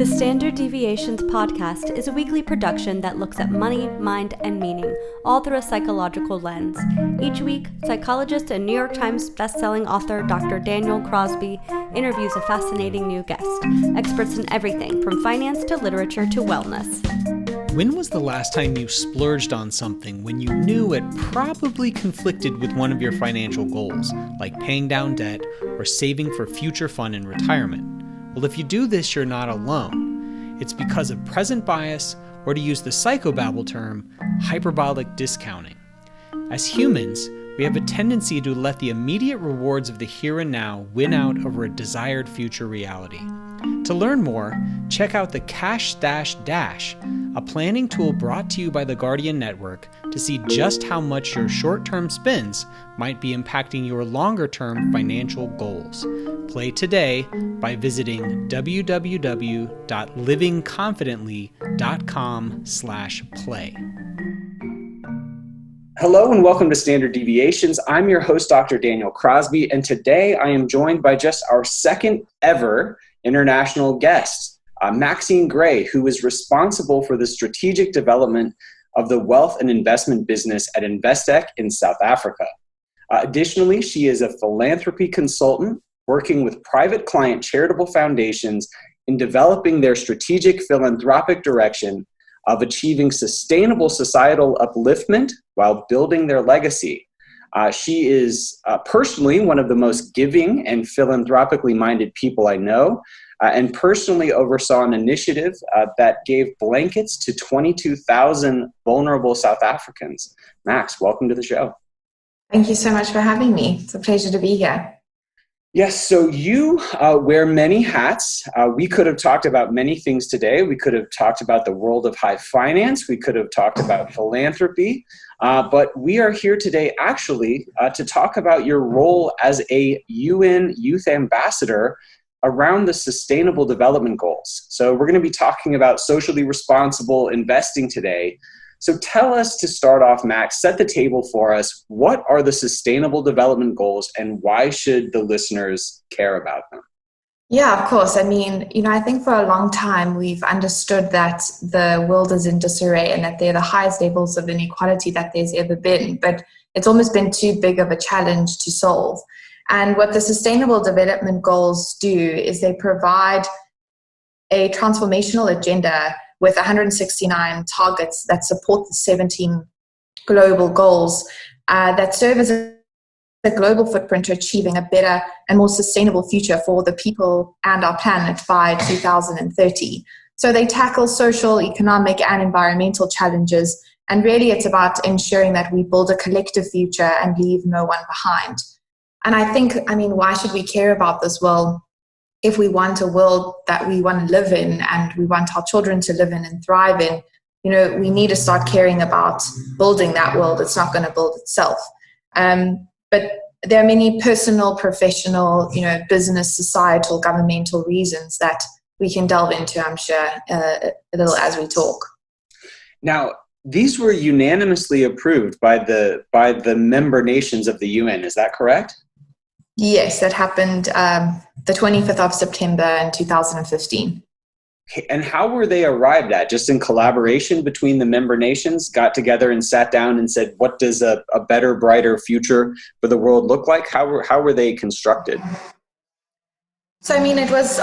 The Standard Deviations podcast is a weekly production that looks at money, mind, and meaning, all through a psychological lens. Each week, psychologist and New York Times bestselling author Dr. Daniel Crosby interviews a fascinating new guest, experts in everything from finance to literature to wellness. When was the last time you splurged on something when you knew it probably conflicted with one of your financial goals, like paying down debt or saving for future fun in retirement? Well, if you do this, you're not alone. It's because of present bias, or to use the psychobabble term, hyperbolic discounting. As humans, we have a tendency to let the immediate rewards of the here and now win out over a desired future reality. To learn more, check out the Cash Dash Dash, a planning tool brought to you by the Guardian Network to see just how much your short-term spends might be impacting your longer-term financial goals. Play today by visiting www.livingconfidently.com/play. Hello and welcome to Standard Deviations. I'm your host, Dr. Daniel Crosby, and today I am joined by just our second ever international guest, Maxine Gray, who is responsible for the strategic development of the wealth and investment business at Investec in South Africa. Additionally, she is a philanthropy consultant working with private client charitable foundations in developing their strategic philanthropic direction of achieving sustainable societal upliftment while building their legacy. She is personally one of the most giving and philanthropically minded people I know, and personally oversaw an initiative that gave blankets to 22,000 vulnerable South Africans. Max, welcome to the show. Thank you so much for having me. It's a pleasure to be here. Yes, so you wear many hats. We could have talked about many things today. We could have talked about the world of high finance. We could have talked about philanthropy. But we are here today actually to talk about your role as a UN Youth Ambassador around the Sustainable Development Goals. So we're going to be talking about socially responsible investing today. So tell us, to start off, Max, set the table for us. What are the Sustainable Development Goals and why should the listeners care about them? Yeah, of course. I mean, I think for a long time we've understood that the world is in disarray and that they're the highest levels of inequality that there's ever been, but it's almost been too big of a challenge to solve. And what the Sustainable Development Goals do is they provide a transformational agenda with 169 targets that support the 17 global goals that serve as a global footprint to achieving a better and more sustainable future for the people and our planet by 2030. So they tackle social, economic, and environmental challenges, and really it's about ensuring that we build a collective future and leave no one behind. And I think, why should we care about this? Well, if we want a world that we want to live in and we want our children to live in and thrive in, we need to start caring about building that world. It's not going to build itself. But there are many personal, professional, business, societal, governmental reasons that we can delve into, I'm sure, a little as we talk. Now, these were unanimously approved by the member nations of the UN. Is that correct? Yes, that happened the 25th of September in 2015. And how were they arrived at? Just in collaboration between the member nations, got together and sat down and said, what does a better, brighter future for the world look like? How were they constructed? So, it was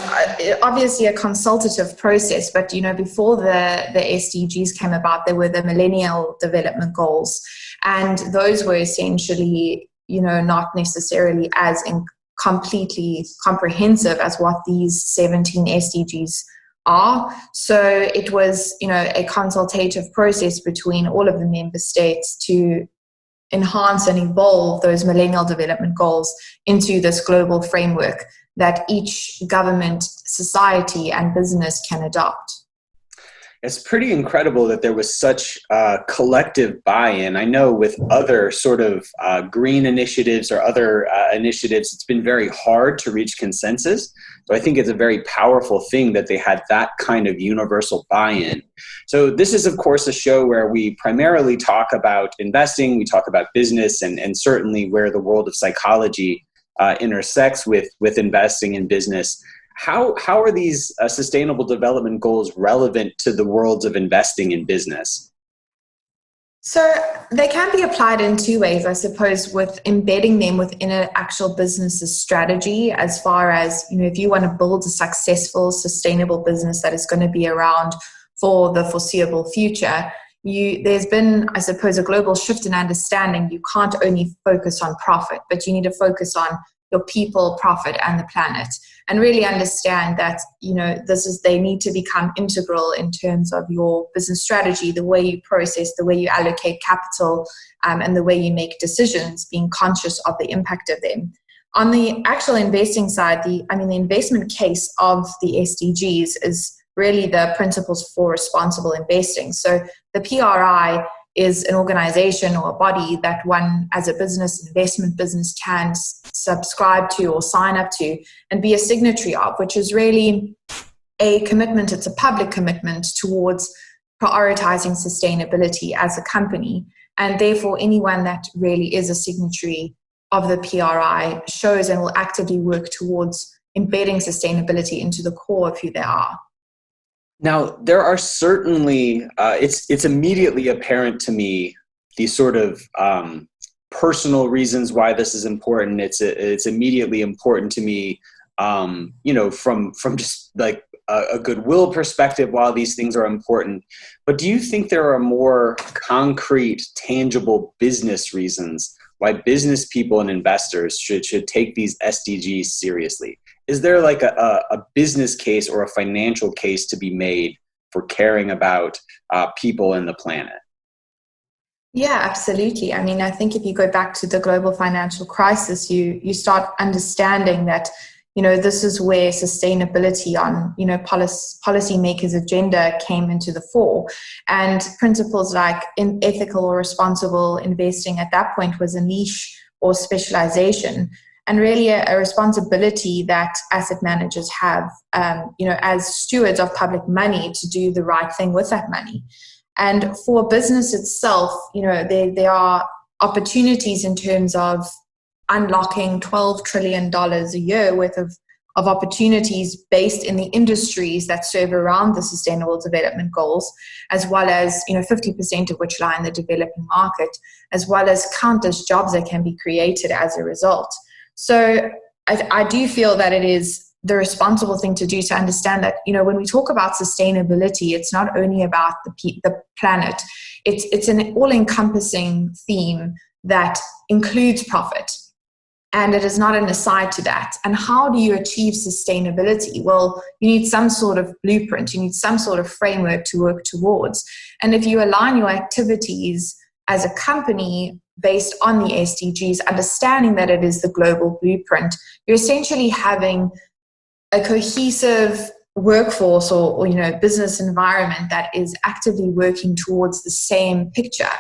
obviously a consultative process, but, before the SDGs came about, there were the Millennial Development Goals. And those were essentially, not necessarily as completely comprehensive as what these 17 SDGs are. So it was, a consultative process between all of the member states to enhance and evolve those Millennial Development Goals into this global framework that each government, society, and business can adopt. It's pretty incredible that there was such collective buy-in. I know with other sort of green initiatives or other initiatives, it's been very hard to reach consensus. So I think it's a very powerful thing that they had that kind of universal buy-in. So this is, of course, a show where we primarily talk about investing, we talk about business, and certainly where the world of psychology intersects with investing in business. how are these sustainable development goals relevant to the worlds of investing in business? So they can be applied in two ways, I suppose, with embedding them within an actual business's strategy, as far as, if you want to build a successful, sustainable business that is going to be around for the foreseeable future. There's been, I suppose, a global shift in understanding. You can't only focus on profit, but you need to focus on your people, profit, and the planet, and really understand that, they need to become integral in terms of your business strategy, the way you process, the way you allocate capital, and the way you make decisions, being conscious of the impact of them. On the actual investing side, the investment case of the SDGs is really the principles for responsible investing. So the PRI is an organization or a body that one as a investment business can subscribe to or sign up to and be a signatory of, which is really a commitment. It's a public commitment towards prioritizing sustainability as a company. And therefore, anyone that really is a signatory of the PRI shows and will actively work towards embedding sustainability into the core of who they are. Now, there are certainly, it's immediately apparent to me, these sort of personal reasons why this is important. It's immediately important to me, from just like a goodwill perspective, while these things are important. But do you think there are more concrete, tangible business reasons why business people and investors should take these SDGs seriously? Is there like a business case or a financial case to be made for caring about people and the planet? Yeah, absolutely. I think if you go back to the global financial crisis, you start understanding that, this is where sustainability on, policymakers' agenda came into the fore. And principles like ethical or responsible investing at that point was a niche or specialization. And really a responsibility that asset managers have, as stewards of public money, to do the right thing with that money. And for business itself, there are opportunities in terms of unlocking $12 trillion a year worth of opportunities based in the industries that serve around the Sustainable Development Goals, as well as 50% of which lie in the developing market, as well as countless jobs that can be created as a result. So I do feel that it is the responsible thing to do to understand that, when we talk about sustainability, it's not only about the planet. It's an all-encompassing theme that includes profit. And it is not an aside to that. And how do you achieve sustainability? Well, you need some sort of blueprint. You need some sort of framework to work towards. And if you align your activities as a company based on the SDGs, understanding that it is the global blueprint, you're essentially having a cohesive workforce or business environment that is actively working towards the same picture.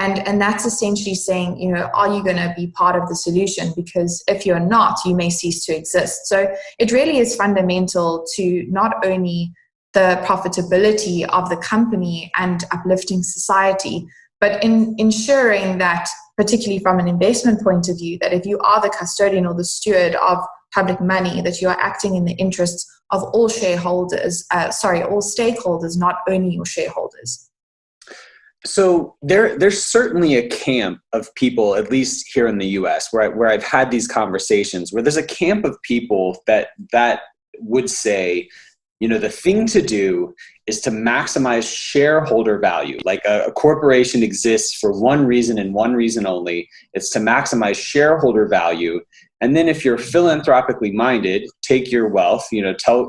And that's essentially saying, are you going to be part of the solution? Because if you're not, you may cease to exist. So it really is fundamental to not only the profitability of the company and uplifting society, but in ensuring that, particularly from an investment point of view, that if you are the custodian or the steward of public money, that you are acting in the interests of all shareholders, all stakeholders, not only your shareholders. So there's certainly a camp of people, at least here in the U.S., where I've had these conversations, where there's a camp of people that would say, the thing to do is to maximize shareholder value. Like a corporation exists for one reason and one reason only. It's to maximize shareholder value. And then if you're philanthropically minded, take your wealth,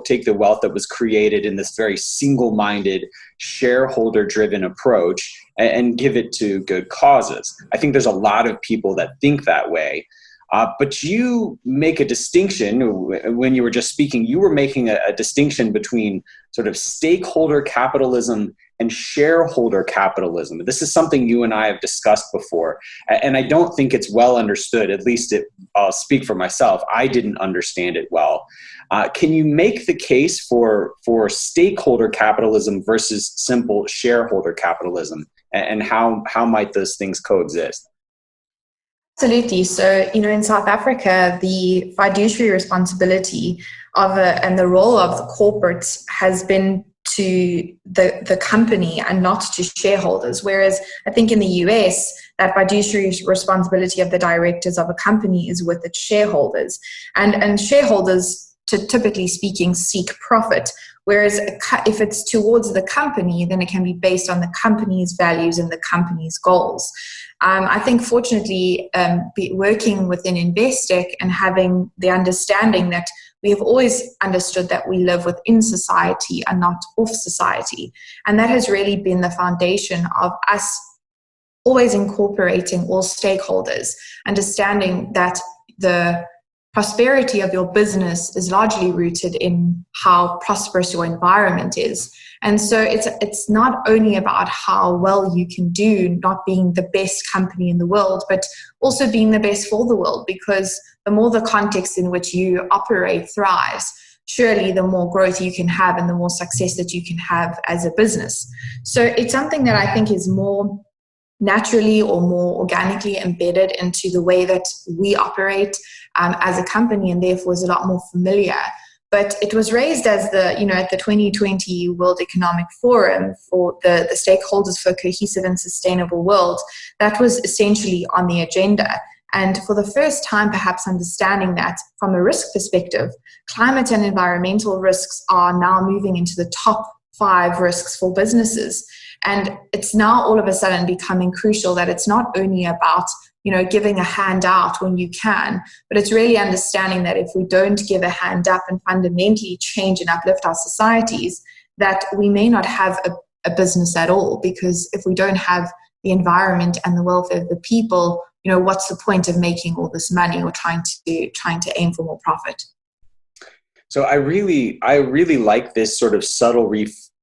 take the wealth that was created in this very single-minded, shareholder-driven approach and give it to good causes. I think there's a lot of people that think that way. But you make a distinction. When you were just speaking, you were making a distinction between sort of stakeholder capitalism and shareholder capitalism. This is something you and I have discussed before, and I don't think it's well understood. At least I'll speak for myself. I didn't understand it well. Can you make the case for stakeholder capitalism versus simple shareholder capitalism, and how might those things coexist? Absolutely. So, in South Africa, the fiduciary responsibility and the role of the corporates has been to the company and not to shareholders. Whereas I think in the US, that fiduciary responsibility of the directors of a company is with its shareholders. And shareholders, typically speaking, seek profit. Whereas if it's towards the company, then it can be based on the company's values and the company's goals. I think, fortunately, working within Investec and having the understanding that we have always understood that we live within society and not off society. And that has really been the foundation of us always incorporating all stakeholders, understanding that the prosperity of your business is largely rooted in how prosperous your environment is. And so it's not only about how well you can do, not being the best company in the world, but also being the best for the world, because the more the context in which you operate thrives, surely the more growth you can have and the more success that you can have as a business. So it's something that I think is more naturally or more organically embedded into the way that we operate as a company, and therefore is a lot more familiar. But it was raised as at the 2020 World Economic Forum for the stakeholders for a cohesive and sustainable world. That was essentially on the agenda. And for the first time, perhaps understanding that from a risk perspective, climate and environmental risks are now moving into the top 5 risks for businesses. And it's now all of a sudden becoming crucial that it's not only about giving a hand out when you can, but it's really understanding that if we don't give a hand up and fundamentally change and uplift our societies, that we may not have a business at all, because if we don't have the environment and the welfare of the people, what's the point of making all this money or trying to aim for more profit? So I really like this sort of subtle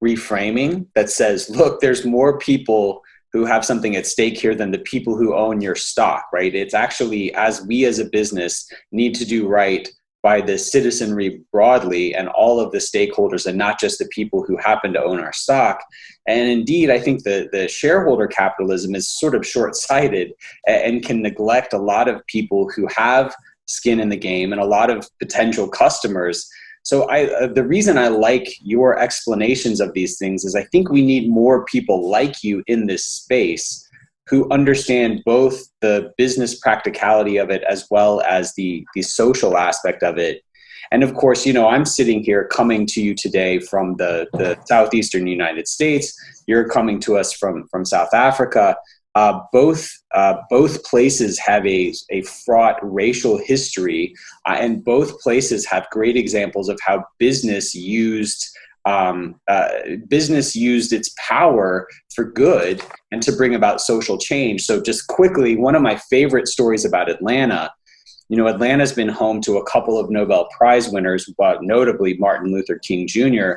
reframing that says, look, there's more people who have something at stake here than the people who own your stock, right? It's actually, as we as a business need to do right by the citizenry broadly and all of the stakeholders, and not just the people who happen to own our stock. And indeed, I think the shareholder capitalism is sort of short-sighted and can neglect a lot of people who have skin in the game and a lot of potential customers. So the reason I like your explanations of these things is I think we need more people like you in this space who understand both the business practicality of it as well as the social aspect of it. And of course, I'm sitting here coming to you today from the southeastern United States. You're coming to us from South Africa. Both places have a fraught racial history, and both places have great examples of how business used its power for good and to bring about social change. So just quickly, one of my favorite stories about Atlanta, Atlanta's been home to a couple of Nobel Prize winners, notably Martin Luther King Jr.,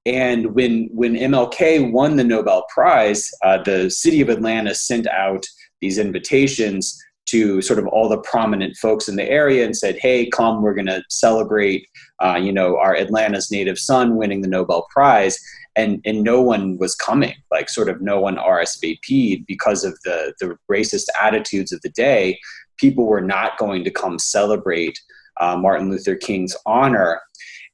and when MLK won the Nobel Prize, the city of Atlanta sent out these invitations to sort of all the prominent folks in the area and said, hey, come, we're going to celebrate, our Atlanta's native son winning the Nobel Prize. And no one was coming, like sort of no one RSVP'd because of the racist attitudes of the day. People were not going to come celebrate Martin Luther King's honor.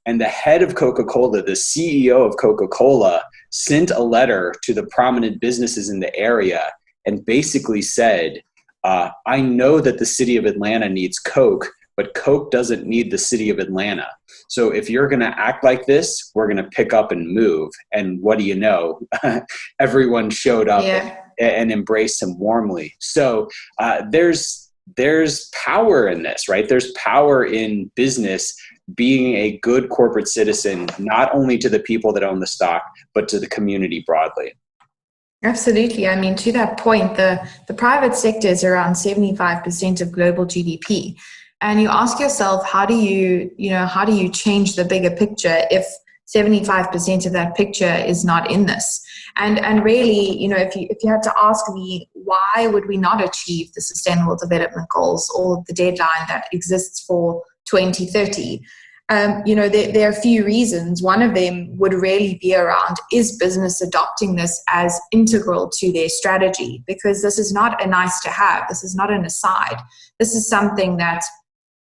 And the head of Coca-Cola, the CEO of Coca-Cola, sent a letter to the prominent businesses in the area and basically said, I know that the city of Atlanta needs Coke, but Coke doesn't need the city of Atlanta. So if you're going to act like this, we're going to pick up and move. And what do you know? Everyone showed up and embraced him warmly. So there's power in this, right? There's power in business being a good corporate citizen, not only to the people that own the stock, but to the community broadly. Absolutely. I mean, to that point, the private sector is around 75% of global GDP. And you ask yourself, how do you change the bigger picture if 75% of that picture is not in this? And really, if you had to ask me, why would we not achieve the Sustainable Development Goals or the deadline that exists for 2030? there are a few reasons. One of them would really be around, is business adopting this as integral to their strategy? Because this is not a nice to have. This is not an aside. This is something that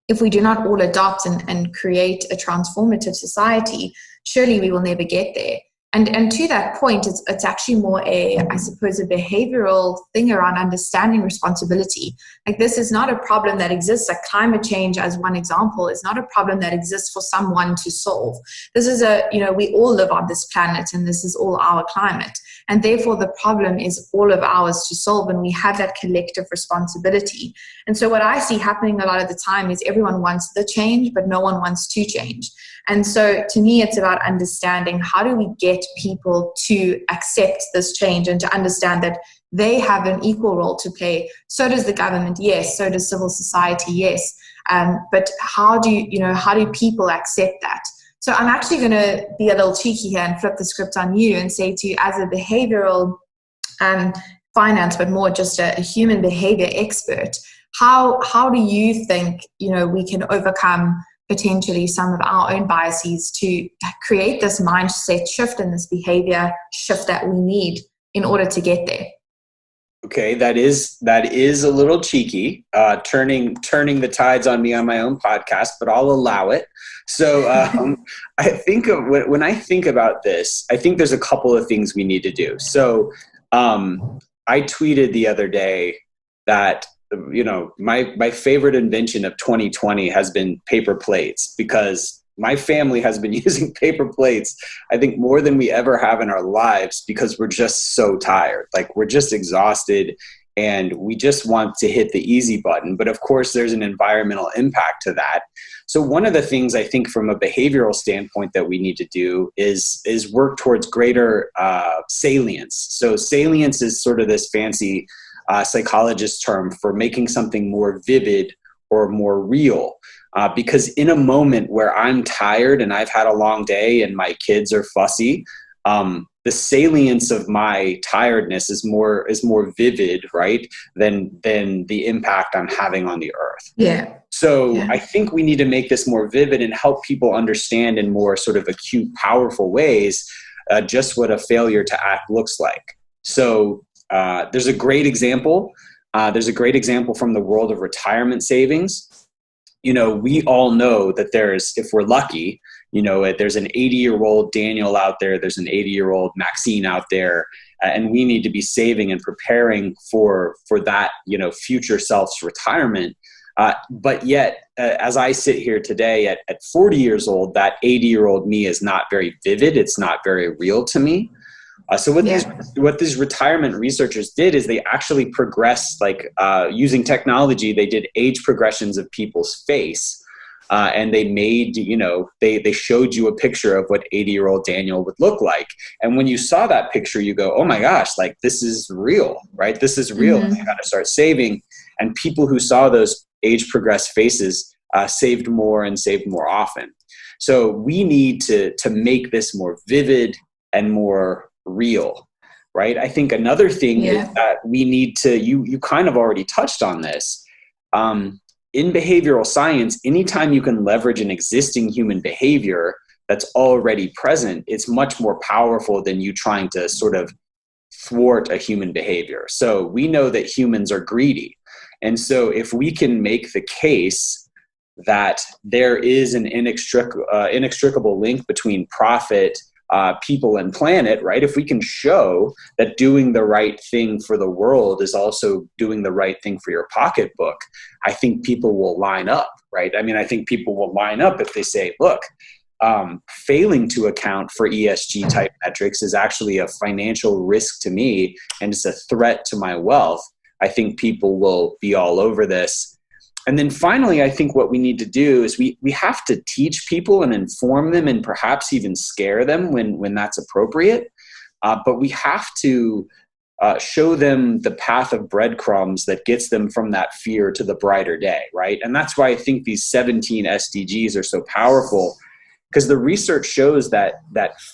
if we do not all adopt and create a transformative society, surely we will never get there. And to that point, it's actually more a behavioral thing around understanding responsibility. Like, this is not a problem that exists, like climate change as one example, is not a problem that exists for someone to solve. This is we all live on this planet, and this is all our climate. And therefore the problem is all of ours to solve, and we have that collective responsibility. And so what I see happening a lot of the time is everyone wants the change, but no one wants to change. And so to me, it's about understanding, how do we get people to accept this change and to understand that they have an equal role to play. So does the government, yes. So does civil society, yes. But how do people accept that? So I'm actually going to be a little cheeky here and flip the script on you and say to you, as a behavioral finance, but more just a human behavior expert, how do you think we can overcome potentially some of our own biases to create this mindset shift and this behavior shift that we need in order to get there? Okay, that is a little cheeky, turning the tides on me on my own podcast, but I'll allow it. So I think when I think about this, I think there's a couple of things we need to do. So I tweeted the other day that my favorite invention of 2020 has been paper plates, because my family has been using paper plates, I think, more than we ever have in our lives, because we're just so tired. Like, we're just exhausted and we just want to hit the easy button. But of course, there's an environmental impact to that. So one of the things I think from a behavioral standpoint that we need to do is work towards greater salience. So salience is sort of this fancy psychologist term for making something more vivid or more real. Because in a moment where I'm tired and I've had a long day and my kids are fussy, the salience of my tiredness is more vivid, right, than the impact I'm having on the earth. Yeah. So yeah. I think we need to make this more vivid and help people understand in more sort of acute, powerful ways just what a failure to act looks like. So there's a great example. There's a great example from the world of retirement savings. We all know that if we're lucky, there's an 80-year-old Daniel out there, there's an 80-year-old Maxine out there, and we need to be saving and preparing for that, future self's retirement. But yet, as I sit here today at 40 years old, that 80-year-old me is not very vivid. It's not very real to me. So what these retirement researchers did is they actually progressed, using technology. They did age progressions of people's face, and they made, they showed you a picture of what 80-year-old Daniel would look like. And when you saw that picture, you go, oh my gosh, this is real, right? This is real. Mm-hmm. You got to start saving. And people who saw those age progressed faces saved more and saved more often. So we need to make this more vivid and more real, right? I think another thing is that we need to, you kind of already touched on this. In behavioral science, anytime you can leverage an existing human behavior that's already present, it's much more powerful than you trying to sort of thwart a human behavior. So we know that humans are greedy. And so if we can make the case that there is an inextricable link between profit, people, and planet, right? If we can show that doing the right thing for the world is also doing the right thing for your pocketbook, I think people will line up, right? I mean, I think people will line up if they say, look, failing to account for ESG type metrics is actually a financial risk to me, and it's a threat to my wealth. I think people will be all over this. And then finally, I think what we need to do is we have to teach people and inform them and perhaps even scare them when that's appropriate. But we have to show them the path of breadcrumbs that gets them from that fear to the brighter day, right? And that's why I think these 17 SDGs are so powerful, because the research shows that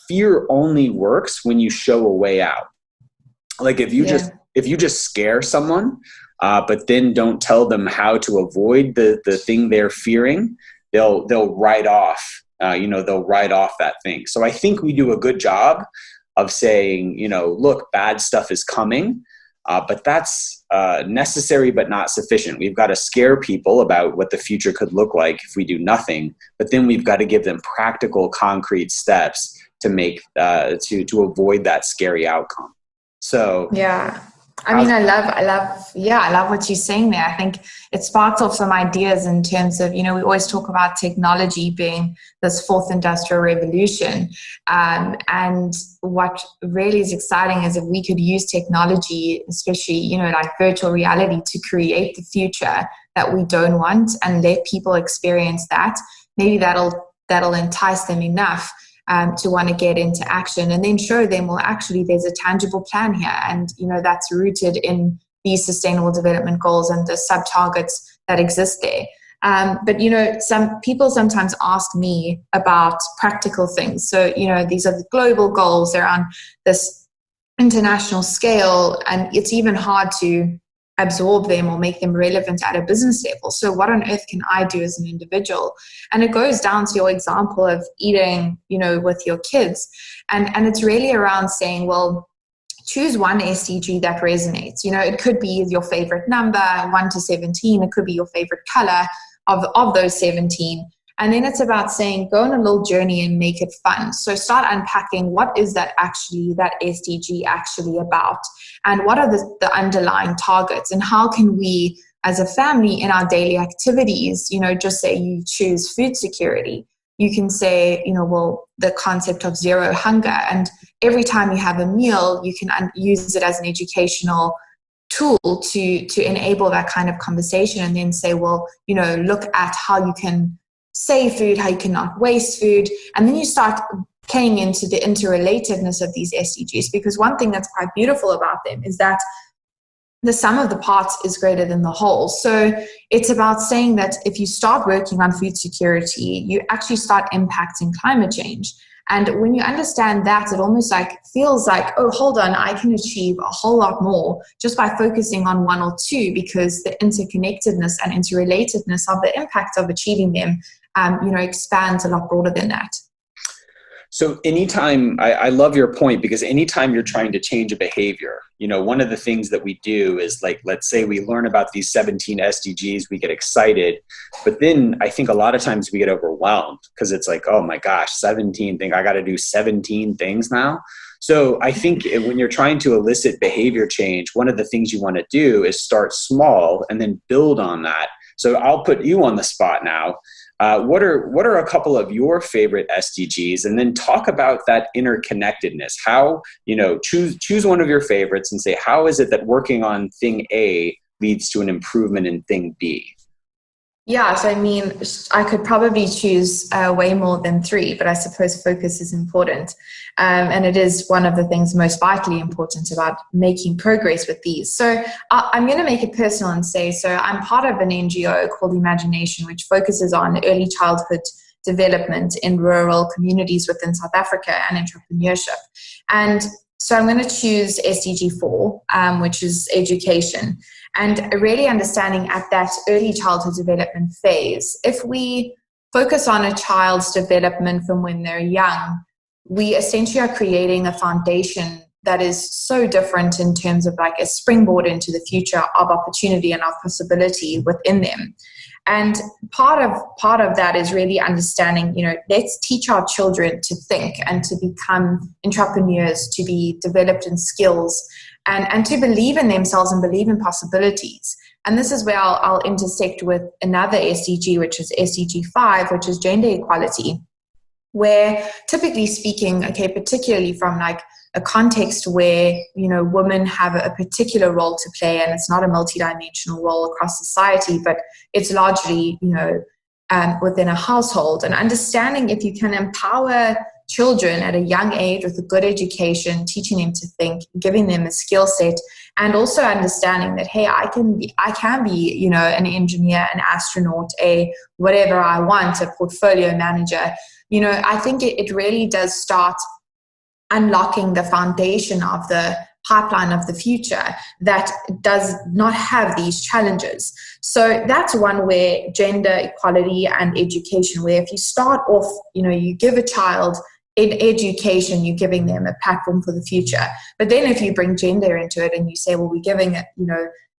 fear only works when you show a way out. Like if you just scare someone, but then don't tell them how to avoid the thing they're fearing, they'll write off, they'll write off that thing. So I think we do a good job of saying, look, bad stuff is coming, but that's necessary but not sufficient. We've got to scare people about what the future could look like if we do nothing, but then we've got to give them practical, concrete steps to make to avoid that scary outcome. So yeah. I mean, I love what you're saying there. I think it sparked off some ideas in terms of, we always talk about technology being this fourth industrial revolution. And what really is exciting is if we could use technology, especially, like virtual reality, to create the future that we don't want and let people experience that, maybe that'll entice them enough to want to get into action, and then show them, well, actually there's a tangible plan here, and that's rooted in these sustainable development goals and the sub targets that exist there. But some people sometimes ask me about practical things. So these are the global goals. They're on this international scale, and it's even hard to absorb them or make them relevant at a business level. So what on earth can I do as an individual? And it goes down to your example of eating, with your kids. And it's really around saying, well, choose one SDG that resonates. It could be your favorite number, 1 to 17. It could be your favorite color of those 17. And then it's about saying, go on a little journey and make it fun. So start unpacking, what is that SDG actually about? And what are the underlying targets? And how can we, as a family, in our daily activities, just say you choose food security. You can say, well, the concept of zero hunger. And every time you have a meal, you can use it as an educational tool to enable that kind of conversation, and then say, well, look at how you can save food, how you cannot waste food. And then you start playing into the interrelatedness of these SDGs, because one thing that's quite beautiful about them is that the sum of the parts is greater than the whole. So it's about saying that if you start working on food security, you actually start impacting climate change. And when you understand that, it almost feels like, oh, hold on, I can achieve a whole lot more just by focusing on one or two, because the interconnectedness and interrelatedness of the impact of achieving them, expands a lot broader than that. So anytime, I love your point, because anytime you're trying to change a behavior, one of the things that we do is, let's say we learn about these 17 SDGs, we get excited, but then I think a lot of times we get overwhelmed because it's like, oh my gosh, 17 things, I got to do 17 things now. So I think when you're trying to elicit behavior change, one of the things you want to do is start small and then build on that. So I'll put you on the spot now. What are a couple of your favorite SDGs, and then talk about that interconnectedness? How, choose one of your favorites and say, how is it that working on thing A leads to an improvement in thing B? Yeah, so I could probably choose way more than 3, but I suppose focus is important. And it is one of the things most vitally important about making progress with these. So I'm going to make it personal and say, so I'm part of an NGO called Imagine.nation, which focuses on early childhood development in rural communities within South Africa and entrepreneurship. And so I'm going to choose SDG 4, which is education. And really understanding at that early childhood development phase, if we focus on a child's development from when they're young, we essentially are creating a foundation that is so different in terms of a springboard into the future of opportunity and of possibility within them. And part of that is really understanding, let's teach our children to think and to become entrepreneurs, to be developed in skills, and to believe in themselves and believe in possibilities. And this is where I'll intersect with another SDG, which is SDG 5, which is gender equality, where typically speaking, particularly from a context where, women have a particular role to play, and it's not a multidimensional role across society, but it's largely, within a household. And understanding if you can empower children at a young age with a good education, teaching them to think, giving them a skill set, and also understanding that, hey, I can be, an engineer, an astronaut, a whatever I want, a portfolio manager. I think it really does start unlocking the foundation of the pipeline of the future that does not have these challenges. So that's one where gender equality and education, where if you start off, you give a child in education, you're giving them a platform for the future. But then if you bring gender into it and you say, well, we're giving it,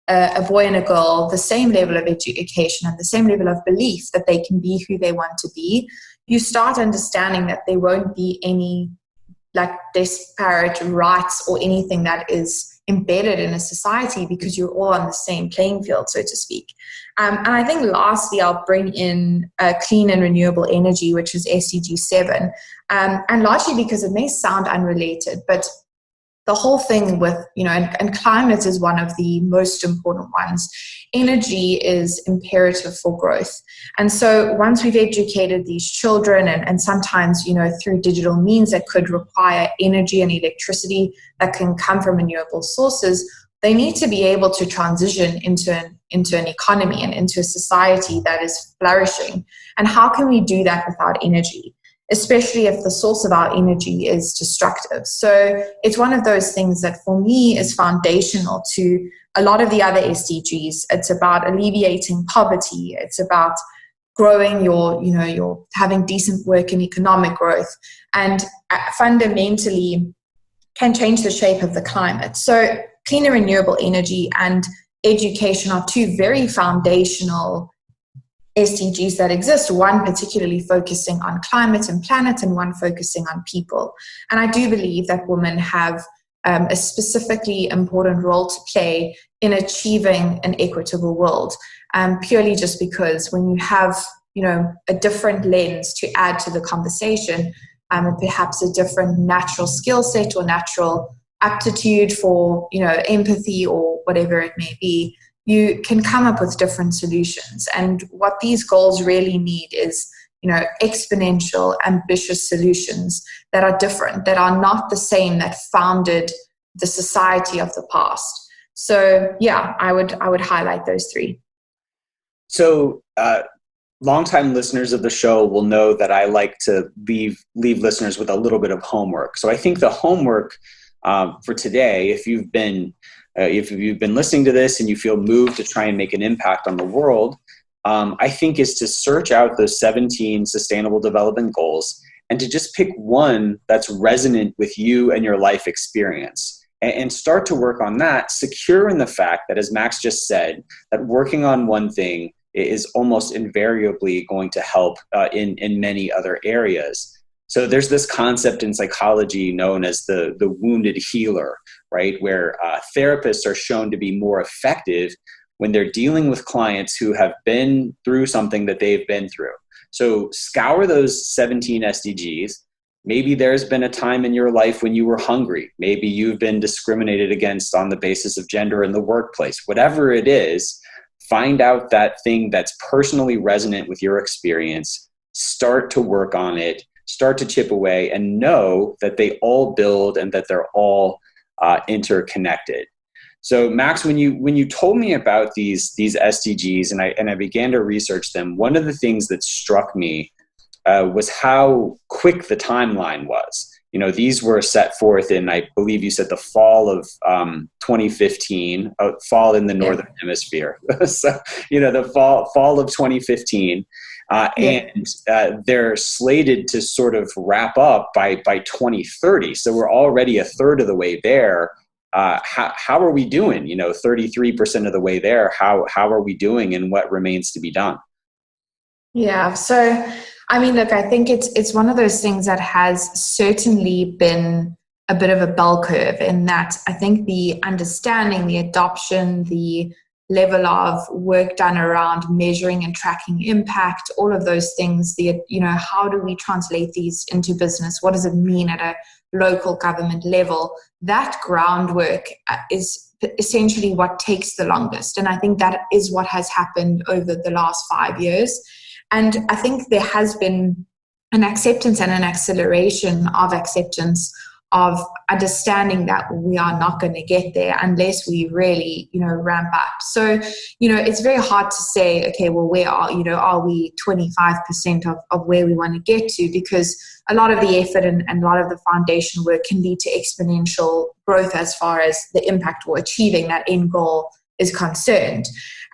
a boy and a girl the same level of education and the same level of belief that they can be who they want to be, you start understanding that there won't be any disparate rights or anything that is embedded in a society, because you're all on the same playing field, so to speak. And I think lastly, I'll bring in clean and renewable energy, which is SDG 7. And largely because it may sound unrelated, but the whole thing with, and climate is one of the most important ones. Energy is imperative for growth. And so once we've educated these children, and sometimes, through digital means that could require energy and electricity that can come from renewable sources, they need to be able to transition into an economy and into a society that is flourishing. And how can we do that without energy? Especially if the source of our energy is destructive. So it's one of those things that for me is foundational to a lot of the other SDGs. It's about alleviating poverty. It's about growing your having decent work and economic growth, and fundamentally can change the shape of the climate. So clean and renewable energy and education are two very foundational SDGs that exist, one particularly focusing on climate and planet and one focusing on people. And I do believe that women have a specifically important role to play in achieving an equitable world, purely just because when you have a different lens to add to the conversation, and perhaps a different natural skill set or natural aptitude for empathy or whatever it may be, you can come up with different solutions. And what these goals really need is, exponential, ambitious solutions that are different, that are not the same that founded the society of the past. So yeah, I would highlight those three. So longtime listeners of the show will know that I like to leave listeners with a little bit of homework. So I think the homework for today, if you've been listening to this and you feel moved to try and make an impact on the world, I think is to search out those 17 sustainable development goals and to just pick one that's resonant with you and your life experience, and start to work on that, secure in the fact that, as Max just said, that working on one thing is almost invariably going to help in many other areas. So there's this concept in psychology known as the wounded healer, right? Where therapists are shown to be more effective when they're dealing with clients who have been through something that they've been through. So scour those 17 SDGs. Maybe there's been a time in your life when you were hungry. Maybe you've been discriminated against on the basis of gender in the workplace. Whatever it is, find out that thing that's personally resonant with your experience, start to work on it, start to chip away, and know that they all build and that they're all interconnected. So Max, when you told me about these SDGs and I began to research them, one of the things that struck me was how quick the timeline was. These were set forth in, I believe you said, the fall of 2015, fall in the Northern Hemisphere. So, the fall of 2015. And they're slated to sort of wrap up by 2030. So we're already a third of the way there. How are we doing? 33% of the way there. How are we doing, and what remains to be done? Yeah. So, look, I think it's one of those things that has certainly been a bit of a bell curve, in that I think the understanding, the adoption, the level of work done around measuring and tracking impact, all of those things, how do we translate these into business? What does it mean at a local government level? That groundwork is essentially what takes the longest. And I think that is what has happened over the last 5 years. And I think there has been an acceptance and an acceleration of acceptance of understanding that we are not going to get there unless we really, ramp up. So, it's very hard to say, okay, well, where are we 25% of where we want to get to? Because a lot of the effort and a lot of the foundation work can lead to exponential growth as far as the impact or achieving that end goal is concerned.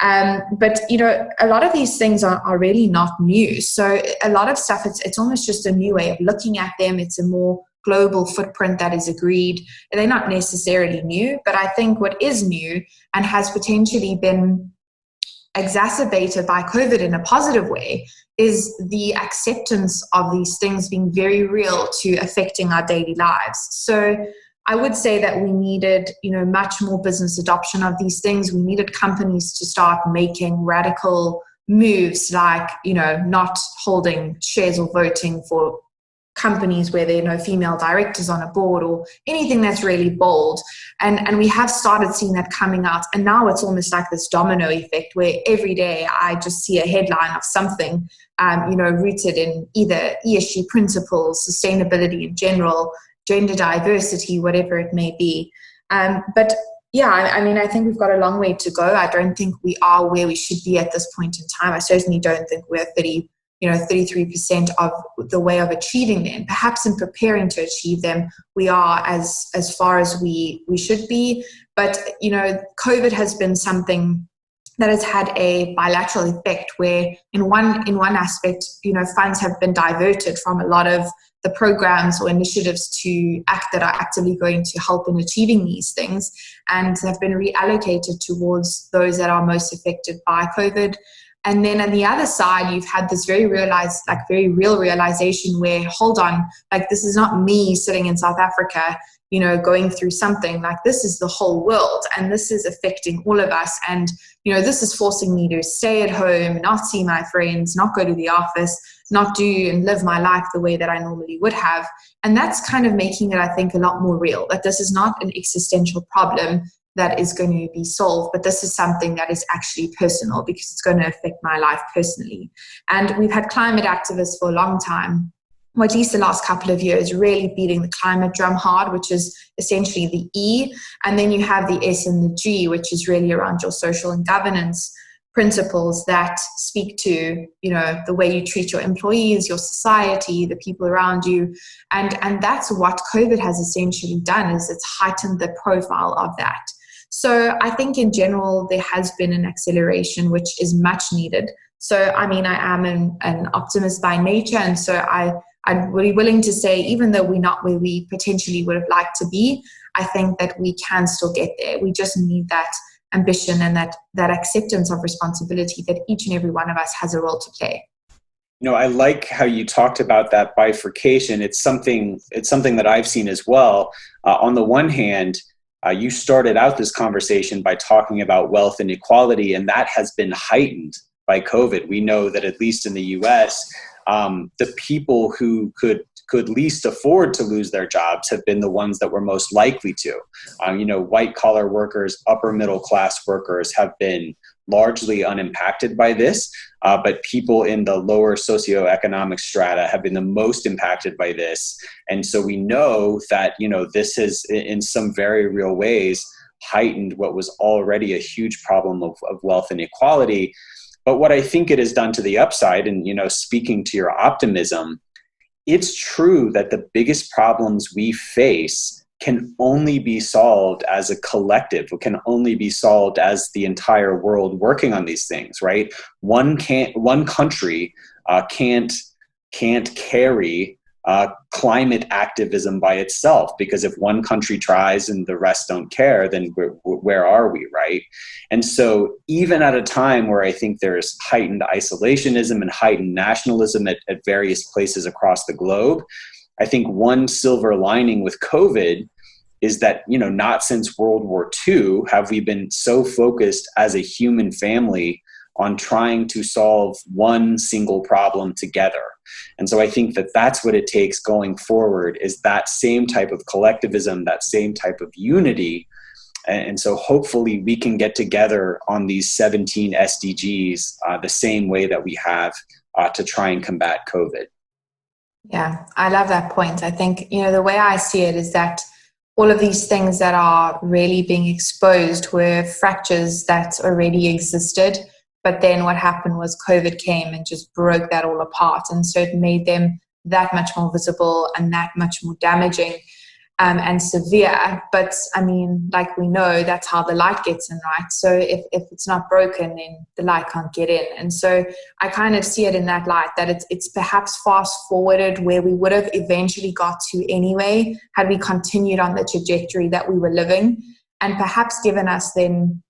But a lot of these things are really not new. So a lot of stuff, it's almost just a new way of looking at them. It's a more global footprint that is agreed. They're not necessarily new, but I think what is new and has potentially been exacerbated by COVID in a positive way is the acceptance of these things being very real to affecting our daily lives. So I would say that we needed, much more business adoption of these things. We needed companies to start making radical moves like, not holding shares or voting for companies where there are no female directors on a board or anything that's really bold. And we have started seeing that coming out. And now it's almost like this domino effect where every day I just see a headline of something, rooted in either ESG principles, sustainability in general, gender diversity, whatever it may be. But yeah, I think we've got a long way to go. I don't think we are where we should be at this point in time. I certainly don't think we're 33% of the way of achieving them. Perhaps in preparing to achieve them, we are as far as we should be. But, COVID has been something that has had a bilateral effect where in one aspect, funds have been diverted from a lot of the programs or initiatives that are actively going to help in achieving these things and have been reallocated towards those that are most affected by COVID. And then on the other side, you've had this very real realization where, hold on, this is not me sitting in South Africa, going through something. This is the whole world and this is affecting all of us. And, this is forcing me to stay at home, not see my friends, not go to the office, not do and live my life the way that I normally would have. And that's kind of making it, I think, a lot more real, that this is not an existential problem that is going to be solved, but this is something that is actually personal because it's going to affect my life personally. And we've had climate activists for a long time, or at least the last couple of years, really beating the climate drum hard, which is essentially the E. And then you have the S and the G, which is really around your social and governance principles that speak to, the way you treat your employees, your society, the people around you. And that's what COVID has essentially done, is it's heightened the profile of that. So I think in general, there has been an acceleration, which is much needed. So, I am an optimist by nature. And so I'm really willing to say, even though we're not where we potentially would have liked to be, I think that we can still get there. We just need that ambition and that acceptance of responsibility that each and every one of us has a role to play. I like how you talked about that bifurcation. It's something that I've seen as well. On the one hand, you started out this conversation by talking about wealth inequality, and that has been heightened by COVID. We know that at least in the US, the people who could least afford to lose their jobs have been the ones that were most likely to. White collar workers, upper middle class workers have been largely unimpacted by this, but people in the lower socioeconomic strata have been the most impacted by this. And so we know that, this has in some very real ways heightened what was already a huge problem of wealth inequality. But what I think it has done to the upside, and, speaking to your optimism, it's true that the biggest problems we face can only be solved as a collective. It can only be solved as the entire world working on these things, right? One country can't carry climate activism by itself, because if one country tries and the rest don't care, then where are we, right? And so even at a time where I think there's heightened isolationism and heightened nationalism at various places across the globe, I think one silver lining with COVID is that, not since World War II have we been so focused as a human family on trying to solve one single problem together. And so I think that that's what it takes going forward, is that same type of collectivism, that same type of unity. And so hopefully we can get together on these 17 SDGs the same way that we have to try and combat COVID. Yeah, I love that point. I think, the way I see it is that all of these things that are really being exposed were fractures that already existed. But then what happened was COVID came and just broke that all apart. And so it made them that much more visible and that much more damaging and severe. But I mean, like we know, that's how the light gets in, right? So if it's not broken, then the light can't get in. And so I kind of see it in that light, that it's perhaps fast forwarded where we would have eventually got to anyway, had we continued on the trajectory that we were living, and perhaps given us then,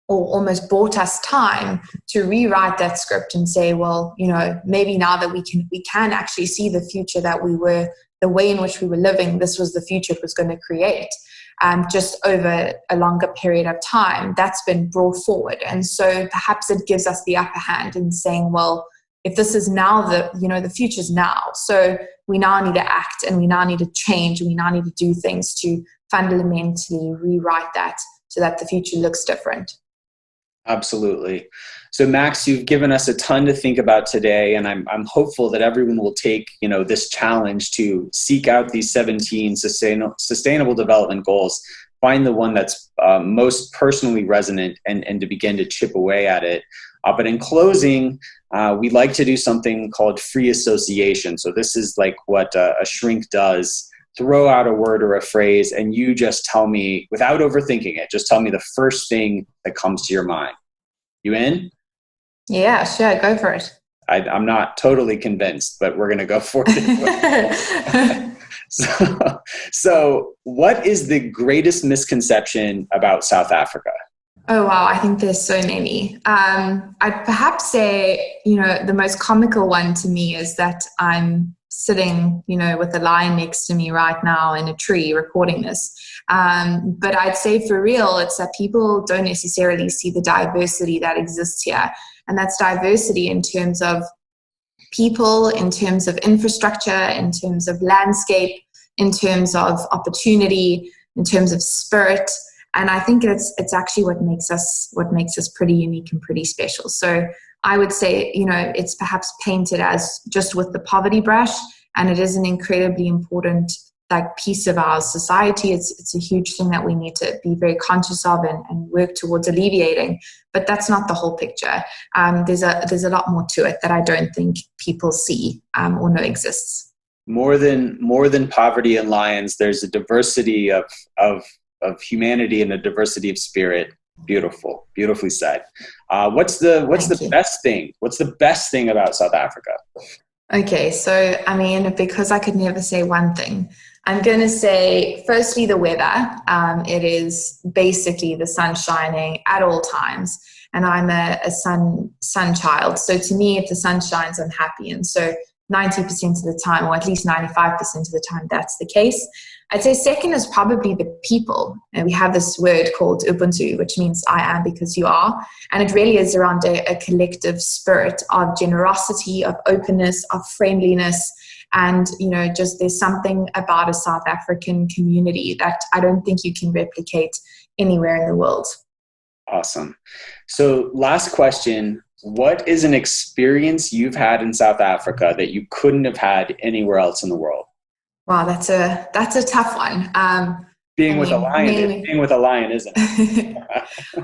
or almost bought us time to rewrite that script and say, well, maybe now that we can actually see the future that we were, the way in which we were living, this was the future it was going to create. Just over a longer period of time, that's been brought forward. And so perhaps it gives us the upper hand in saying, well, if this is now the future's now. So we now need to act, and we now need to change, and we now need to do things to fundamentally rewrite that so that the future looks different. Absolutely. So Max, you've given us a ton to think about today, and I'm hopeful that everyone will take, this challenge to seek out these 17 sustainable development goals, find the one that's most personally resonant, and to begin to chip away at it. But in closing, we like to do something called free association. So this is like what a shrink does. Throw out a word or a phrase, and you just tell me, without overthinking it, just tell me the first thing that comes to your mind. You in? Yeah, sure. Go for it. I'm not totally convinced, but we're going to go for it. So what is the greatest misconception about South Africa? Oh, wow. I think there's so many. I'd perhaps say, the most comical one to me is that I'm sitting, with a lion next to me right now in a tree recording this. But I'd say for real, it's that people don't necessarily see the diversity that exists here. And that's diversity in terms of people, in terms of infrastructure, in terms of landscape, in terms of opportunity, in terms of spirit. And I think it's actually what makes us pretty unique and pretty special. So I would say, it's perhaps painted as just with the poverty brush, and it is an incredibly important piece of our society. It's a huge thing that we need to be very conscious of and work towards alleviating. But that's not the whole picture. There's a lot more to it that I don't think people see or know exists. More than poverty and lions, there's a diversity of humanity and a diversity of spirit. Beautiful, beautifully said. What's the best thing? What's the best thing about South Africa? Okay, so because I could never say one thing, I'm going to say firstly the weather. It is basically the sun shining at all times, and I'm a sun child. So to me, if the sun shines, I'm happy, and so 90% of the time, or at least 95% of the time, that's the case. I'd say second is probably the people. And we have this word called Ubuntu, which means I am because you are. And it really is around a collective spirit of generosity, of openness, of friendliness. And, just there's something about a South African community that I don't think you can replicate anywhere in the world. Awesome. So last question. What is an experience you've had in South Africa that you couldn't have had anywhere else in the world? Wow, that's a tough one. Being with a lion, isn't it?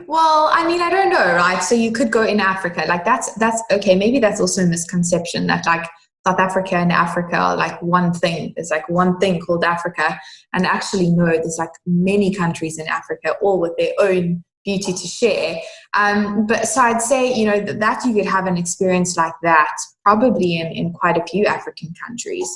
Well, I don't know, right? So you could go in Africa, that's okay. Maybe that's also a misconception that South Africa and Africa are one thing. There's one thing called Africa, and actually no, there's many countries in Africa, all with their own beauty to share. But so I'd say, that you could have an experience like that probably in quite a few African countries.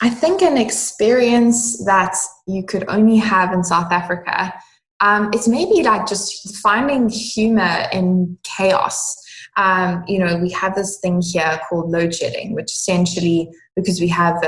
I think an experience that you could only have in South Africa, it's maybe just finding humor in chaos. We have this thing here called load shedding, which essentially, because we have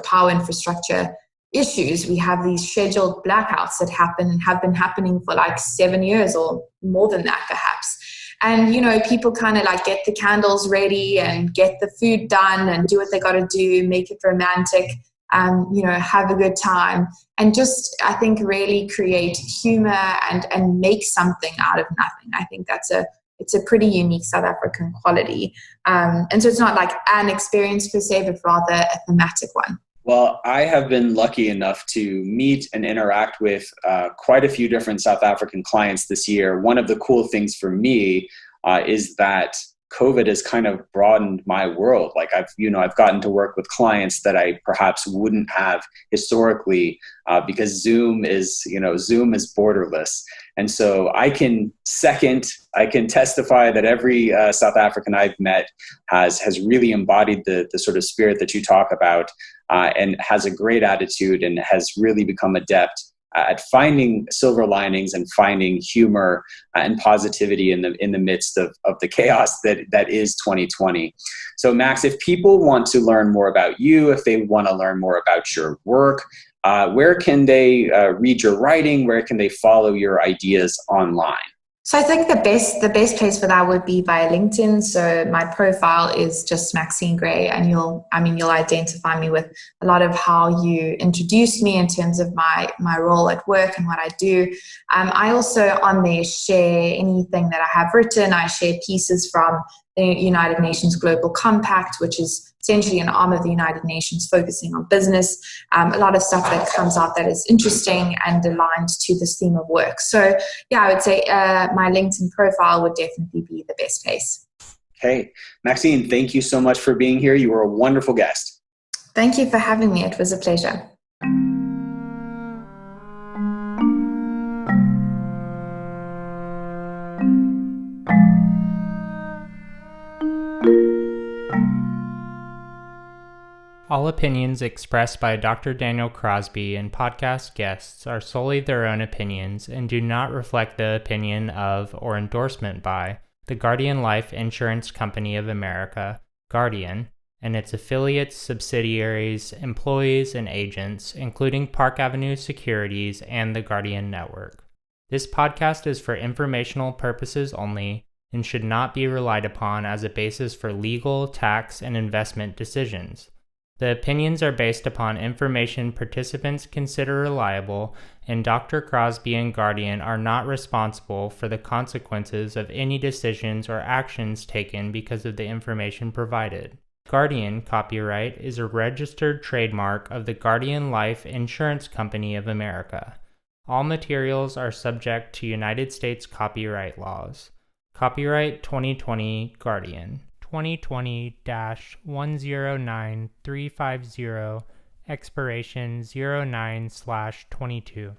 power infrastructure issues, we have these scheduled blackouts that happen and have been happening for 7 years or more than that perhaps. And, people kind of get the candles ready and get the food done and do what they got to do, make it romantic, have a good time. And just, I think, really create humor and make something out of nothing. I think that's a it's a pretty unique South African quality. And so it's not like an experience per se, but rather a thematic one. Well, I have been lucky enough to meet and interact with quite a few different South African clients this year. One of the cool things for me is that COVID has kind of broadened my world. Like I've gotten to work with clients that I perhaps wouldn't have historically because Zoom is borderless. And so I can testify that every South African I've met has really embodied the sort of spirit that you talk about and has a great attitude and has really become adept at finding silver linings and finding humor and positivity in the midst of the chaos that is 2020. So Max, if people want to learn more about you, if they want to learn more about your work, where can they read your writing? Where can they follow your ideas online? So I think the best place for that would be via LinkedIn. So my profile is just Maxine Gray, and you'll identify me with a lot of how you introduced me in terms of my role at work and what I do. I also on there share anything that I have written. I share pieces from the United Nations Global Compact, which is essentially an arm of the United Nations focusing on business. A lot of stuff that comes out that is interesting and aligned to this theme of work. So yeah, I would say my LinkedIn profile would definitely be the best place. Okay. Maxine, thank you so much for being here. You were a wonderful guest. Thank you for having me. It was a pleasure. All opinions expressed by Dr. Daniel Crosby and podcast guests are solely their own opinions and do not reflect the opinion of or endorsement by the Guardian Life Insurance Company of America, Guardian, and its affiliates, subsidiaries, employees, and agents, including Park Avenue Securities and the Guardian Network. This podcast is for informational purposes only and should not be relied upon as a basis for legal, tax, and investment decisions. The opinions are based upon information participants consider reliable, and Dr. Crosby and Guardian are not responsible for the consequences of any decisions or actions taken because of the information provided. Guardian copyright is a registered trademark of the Guardian Life Insurance Company of America. All materials are subject to United States copyright laws. Copyright 2020 Guardian. 2020-109350, expiration 09/22.